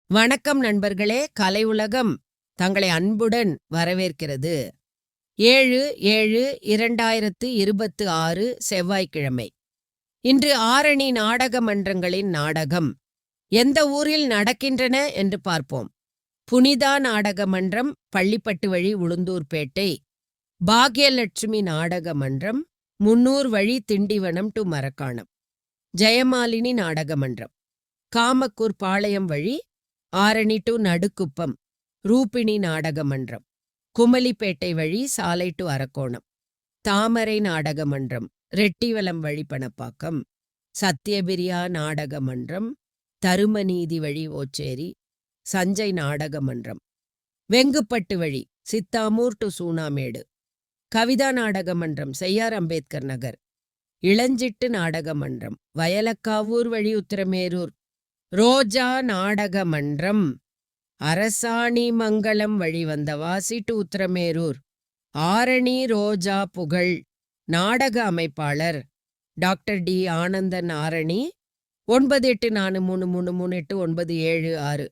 வணக்கம் நண்பர்களே. கலை உலகம் தங்களை அன்புடன் வரவேற்கிறது. 7/7/2026 செவ்வாய்க்கிழமை. இன்று ஆரணி நாடக மன்றங்களின் நாடகம் எந்த ஊரில் நடக்கின்றன என்று பார்ப்போம். புனிதா நாடக மன்றம், பள்ளிப்பட்டு வழி, உளுந்தூர்பேட்டை. பாக்யலட்சுமி நாடக மன்றம், முன்னூர் வழி, திண்டிவனம் டு மரக்காணம். ஜெயமாலினி நாடக மன்றம், காமக்கூர் பாளையம் வழி, ஆரணி டு நடுக்குப்பம். ரூபிணி நாடக மன்றம், குமலிப்பேட்டை வழி, சாலை டு அரக்கோணம். தாமரை நாடக மன்றம், ரெட்டிவலம் வழி, பணப்பாக்கம். சத்யபிரியா நாடக மன்றம், தருமநீதி வழி, ஓச்சேரி. சஞ்சய் நாடக மன்றம், வெங்குப்பட்டு வழி, சித்தாமூர் டு சூனாமேடு. கவிதா நாடக மன்றம், செய்யார் அம்பேத்கர் நகர். இளஞ்சிட்டு நாடக மன்றம், வயலக்காவூர் வழி, உத்திரமேரூர். ரோஜா நாடக மன்றம், அரசாணி மங்கலம் வழி, வந்தவாசி டு உத்திரமேரூர். ஆரணி ரோஜா புகழ் நாடக அமைப்பாளர் டாக்டர் டி ஆனந்தன், ஆரணி. 984333389776.